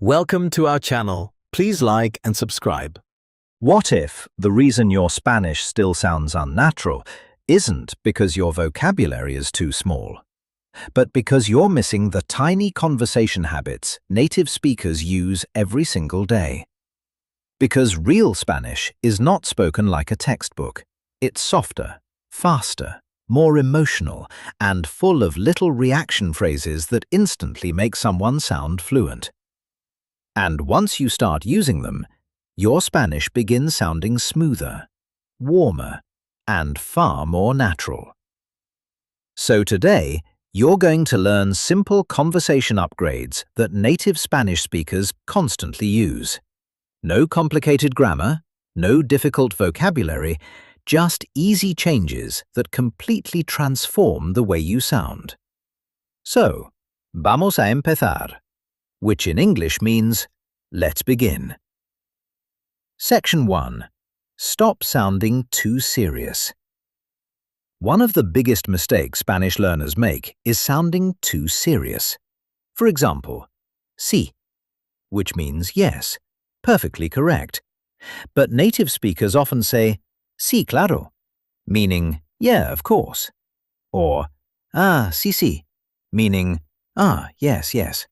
Welcome to our channel. Please like and subscribe. What if the reason your Spanish still sounds unnatural isn't because your vocabulary is too small, but because you're missing the tiny conversation habits native speakers use every single day? Because real Spanish is not spoken like a textbook. It's softer, faster, more emotional, and full of little reaction phrases that instantly make someone sound fluent. And once you start using them, your Spanish begins sounding smoother, warmer, and far more natural. So today, you're going to learn simple conversation upgrades that native Spanish speakers constantly use. No complicated grammar, no difficult vocabulary, just easy changes that completely transform the way you sound. So, vamos a empezar, which in English means, let's begin. Section 1. Stop sounding too serious. One of the biggest mistakes Spanish learners make is sounding too serious. For example, sí, which means yes, perfectly correct. But native speakers often say, sí, claro, meaning, yeah, of course. Or, sí, sí, meaning, yes, yes.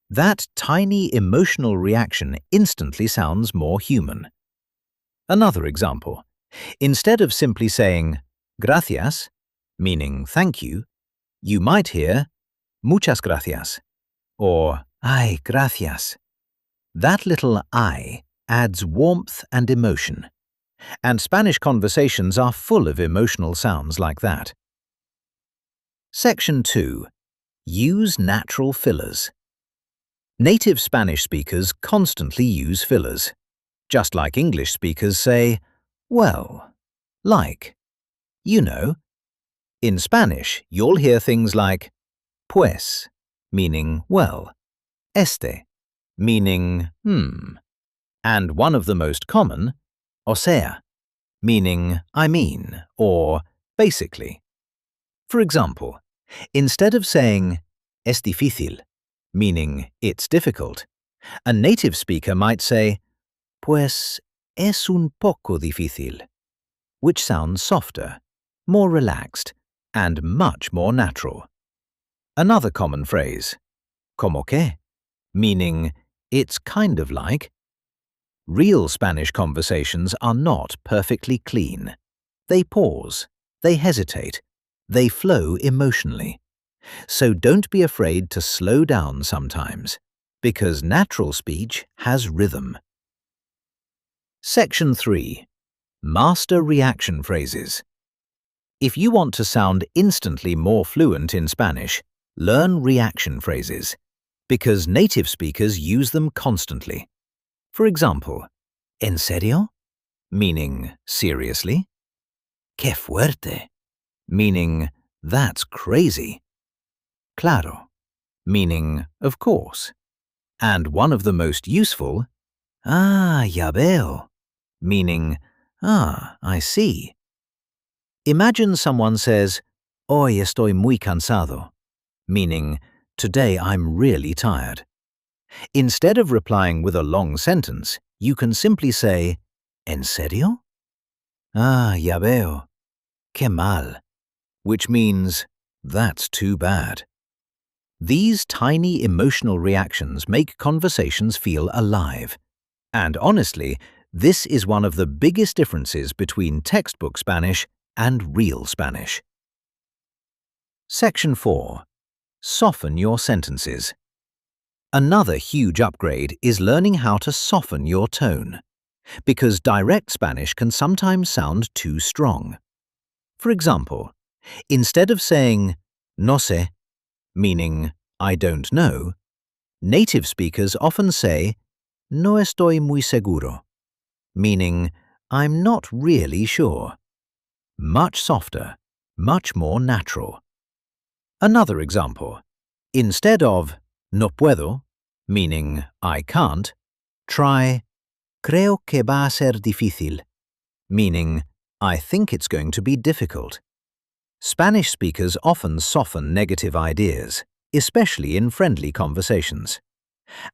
That tiny emotional reaction instantly sounds more human. Another example. Instead of simply saying, gracias, meaning thank you, you might hear, muchas gracias, or ay, gracias. That little ay adds warmth and emotion, and Spanish conversations are full of emotional sounds like that. Section 2. Use natural fillers. Native Spanish speakers constantly use fillers, just like English speakers say, well, like, you know. In Spanish, you'll hear things like pues, meaning well, este, meaning and one of the most common, o sea, meaning I mean or basically. For example, instead of saying es difícil, meaning it's difficult, a native speaker might say, pues es un poco difícil, which sounds softer, more relaxed, and much more natural. Another common phrase, como que, meaning it's kind of like. Real Spanish conversations are not perfectly clean. They pause, they hesitate, they flow emotionally. So don't be afraid to slow down sometimes, because natural speech has rhythm. Section 3. Master reaction phrases. If you want to sound instantly more fluent in Spanish, learn reaction phrases, because native speakers use them constantly. For example, ¿en serio? Meaning seriously. ¡Qué fuerte! Meaning that's crazy. Claro, meaning of course. And one of the most useful, ya veo, meaning, I see. Imagine someone says, hoy estoy muy cansado, meaning, today I'm really tired. Instead of replying with a long sentence, you can simply say, ¿en serio? Ya veo. Qué mal, which means, that's too bad. These tiny emotional reactions make conversations feel alive. And honestly, this is one of the biggest differences between textbook Spanish and real Spanish. Section 4. Soften your sentences. Another huge upgrade is learning how to soften your tone, because direct Spanish can sometimes sound too strong. For example, instead of saying no sé, meaning I don't know, native speakers often say no estoy muy seguro, meaning I'm not really sure. Much softer, much more natural. Another example, instead of no puedo, meaning I can't, try creo que va a ser difícil, meaning I think it's going to be difficult. Spanish speakers often soften negative ideas, especially in friendly conversations.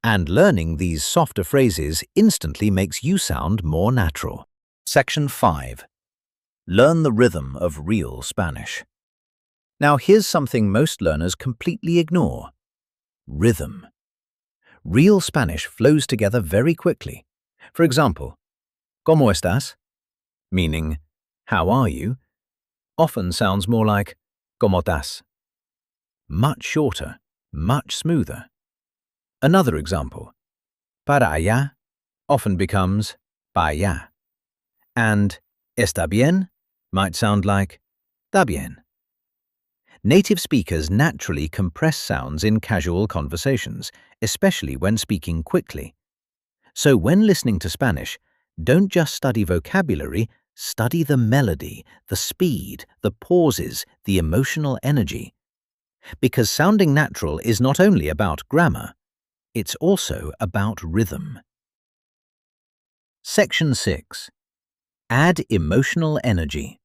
And learning these softer phrases instantly makes you sound more natural. Section 5. Learn the rhythm of real Spanish. Now here's something most learners completely ignore. Rhythm. Real Spanish flows together very quickly. For example, ¿Cómo estás? Meaning, how are you? Often sounds more like ¿Cómo estás? Much shorter, much smoother. Another example, para allá often becomes para allá. And está bien might sound like está bien. Native speakers naturally compress sounds in casual conversations, especially when speaking quickly. So when listening to Spanish, don't just study vocabulary, study the melody, the speed, the pauses, the emotional energy. Because sounding natural is not only about grammar, it's also about rhythm. Section 6. Add emotional energy.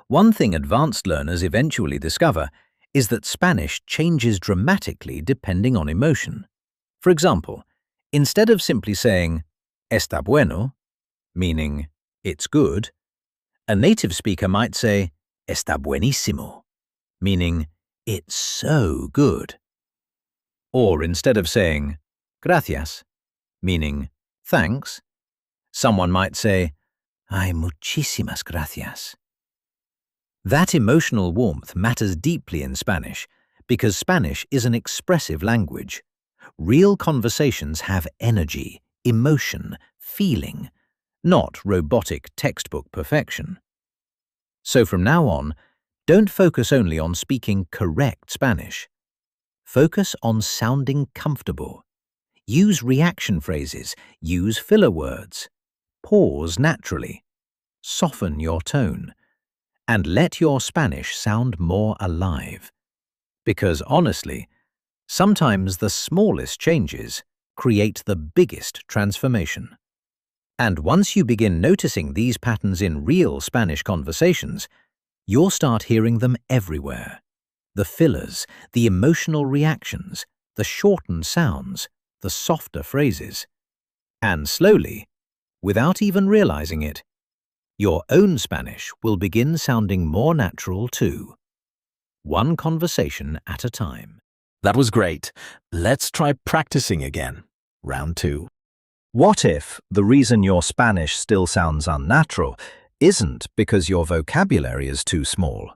One thing advanced learners eventually discover is that Spanish changes dramatically depending on emotion. For example, instead of simply saying está bueno, meaning it's good, a native speaker might say está buenísimo, meaning it's so good. Or instead of saying gracias, meaning thanks, someone might say ay muchísimas gracias. That emotional warmth matters deeply in Spanish because Spanish is an expressive language. Real conversations have energy, emotion, feeling, not robotic textbook perfection. So from now on, don't focus only on speaking correct Spanish. Focus on sounding comfortable. Use reaction phrases, use filler words. Pause naturally. Soften your tone. And let your Spanish sound more alive. Because honestly, sometimes the smallest changes create the biggest transformation. And once you begin noticing these patterns in real Spanish conversations, you'll start hearing them everywhere. The fillers, the emotional reactions, the shortened sounds, the softer phrases. And slowly, without even realizing it, your own Spanish will begin sounding more natural too. One conversation at a time. That was great. Let's try practicing again. Round 2. What if the reason your Spanish still sounds unnatural isn't because your vocabulary is too small,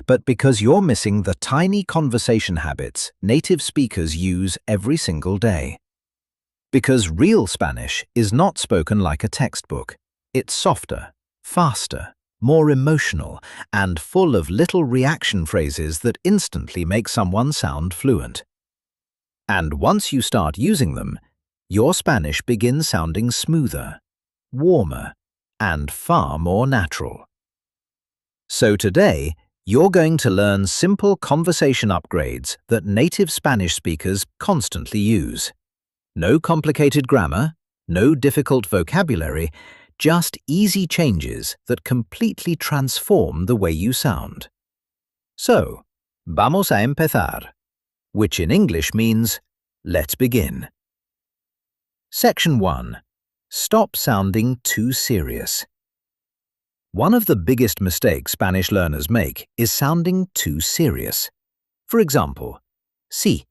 but because you're missing the tiny conversation habits native speakers use every single day? Because real Spanish is not spoken like a textbook. It's softer, faster, more emotional, and full of little reaction phrases that instantly make someone sound fluent. And once you start using them, your Spanish begins sounding smoother, warmer, and far more natural. So today, you're going to learn simple conversation upgrades that native Spanish speakers constantly use. No complicated grammar, no difficult vocabulary, just easy changes that completely transform the way you sound. So, vamos a empezar, which in English means, let's begin. Section 1. Stop sounding too serious. One of the biggest mistakes Spanish learners make is sounding too serious. For example, sí,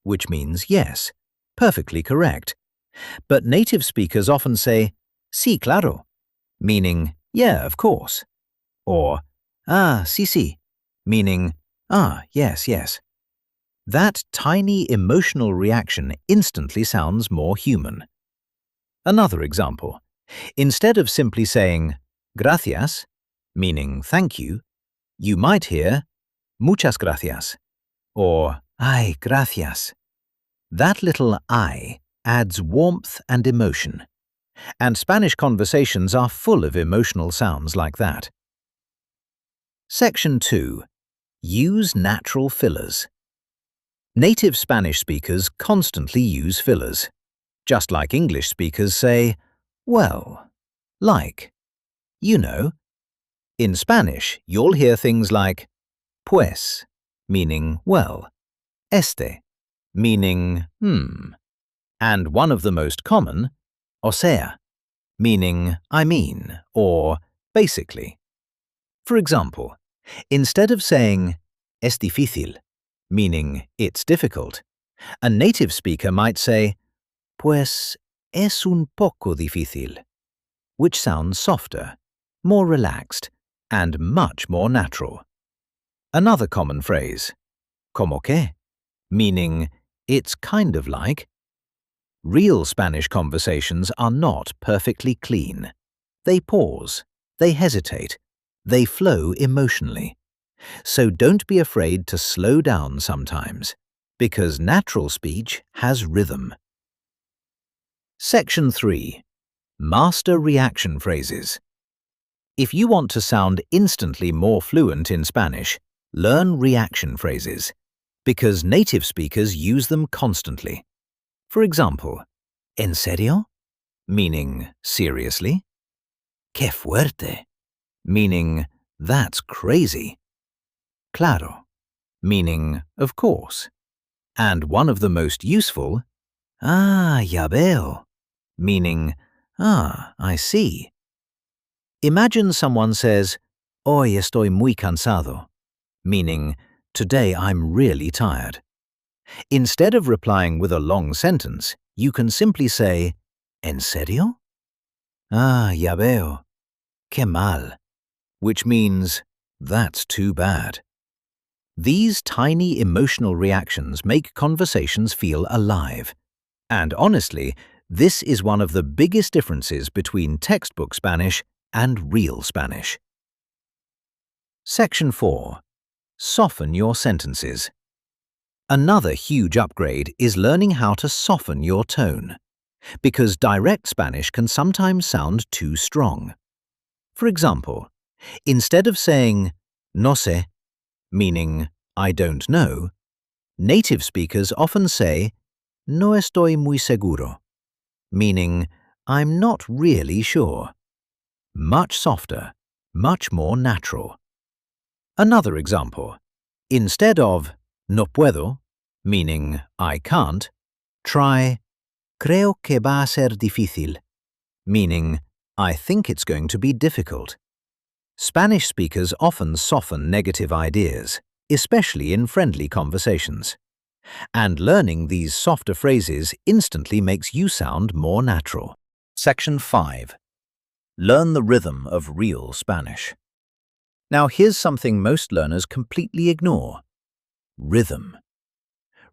which means yes, perfectly correct. But native speakers often say, sí, claro, meaning, yeah, of course. Or, sí, meaning, yes, yes. That tiny emotional reaction instantly sounds more human. Another example. Instead of simply saying, gracias, meaning thank you, you might hear, muchas gracias, or, ay, gracias. That little ay adds warmth and emotion. And Spanish conversations are full of emotional sounds like that. Section 2. Use natural fillers. Native Spanish speakers constantly use fillers. Just like English speakers say, well, like, you know. In Spanish, you'll hear things like pues, meaning well, este, meaning and one of the most common, o sea, meaning I mean or basically. For example, instead of saying es difícil, meaning it's difficult, a native speaker might say pues es un poco difícil, which sounds softer, more relaxed, and much more natural. Another common phrase, como que, meaning it's kind of like. Real Spanish conversations are not perfectly clean. They pause, they hesitate, they flow emotionally. So don't be afraid to slow down sometimes, because natural speech has rhythm. Section 3. Master reaction phrases. If you want to sound instantly more fluent in Spanish, learn reaction phrases, because native speakers use them constantly. For example, ¿en serio? Meaning seriously. ¡Qué fuerte! Meaning that's crazy. Claro, meaning of course. And one of the most useful, ya veo, meaning I see. Imagine someone says, hoy estoy muy cansado, meaning today I'm really tired. Instead of replying with a long sentence, you can simply say, ¿en serio? Ya veo. Qué mal, which means, that's too bad. These tiny emotional reactions make conversations feel alive. And honestly, this is one of the biggest differences between textbook Spanish and real Spanish. Section 4. Soften your sentences. Another huge upgrade is learning how to soften your tone, because direct Spanish can sometimes sound too strong. For example, instead of saying no sé, meaning I don't know, native speakers often say no estoy muy seguro, meaning I'm not really sure. Much softer, much more natural. Another example, instead of no puedo, meaning I can't, try creo que va a ser difícil, meaning I think it's going to be difficult. Spanish speakers often soften negative ideas, especially in friendly conversations. And learning these softer phrases instantly makes you sound more natural. Section 5. Learn the rhythm of real Spanish. Now here's something most learners completely ignore. Rhythm.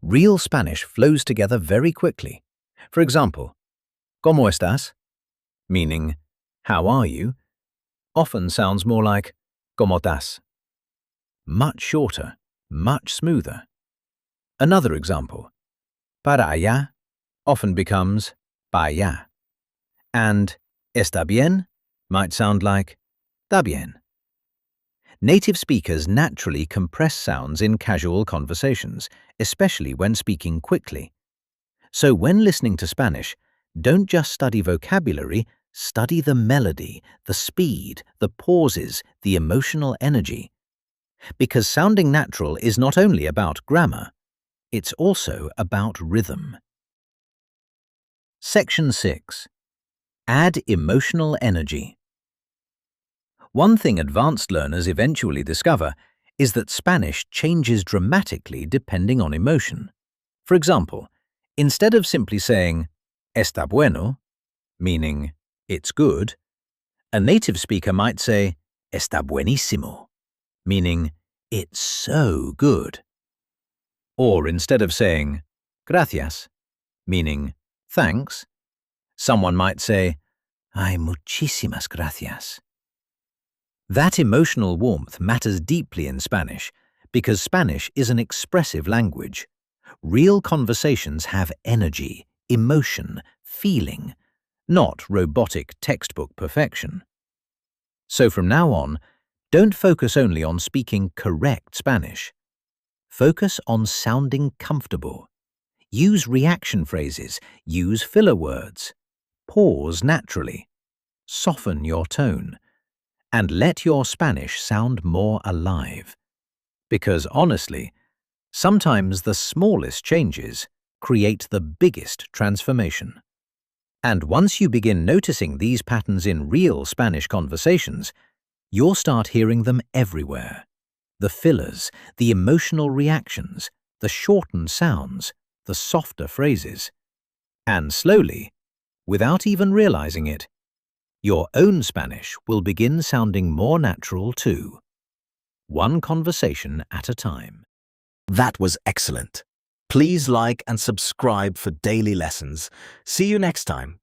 Real Spanish flows together very quickly. For example, ¿Cómo estás? Meaning, how are you? Often sounds more like ¿Cómo estás? Much shorter, much smoother. Another example, para allá often becomes pa allá. And está bien might sound like está bien. Native speakers naturally compress sounds in casual conversations, especially when speaking quickly. So when listening to Spanish, don't just study vocabulary, study the melody, the speed, the pauses, the emotional energy. Because sounding natural is not only about grammar, it's also about rhythm. Section 6. Add emotional energy. One thing advanced learners eventually discover is that Spanish changes dramatically depending on emotion. For example, instead of simply saying está bueno, meaning it's good, a native speaker might say está buenísimo, meaning it's so good. Or instead of saying gracias, meaning thanks, someone might say ay muchísimas gracias. That emotional warmth matters deeply in Spanish because Spanish is an expressive language. Real conversations have energy, emotion, feeling, not robotic textbook perfection. So from now on, don't focus only on speaking correct Spanish. Focus on sounding comfortable. Use reaction phrases, use filler words. Pause naturally. Soften your tone. And let your Spanish sound more alive. Because honestly, sometimes the smallest changes create the biggest transformation. And once you begin noticing these patterns in real Spanish conversations, you'll start hearing them everywhere. The fillers, the emotional reactions, the shortened sounds, the softer phrases. And slowly, without even realizing it, your own Spanish will begin sounding more natural too. One conversation at a time. That was excellent. Please like and subscribe for daily lessons. See you next time.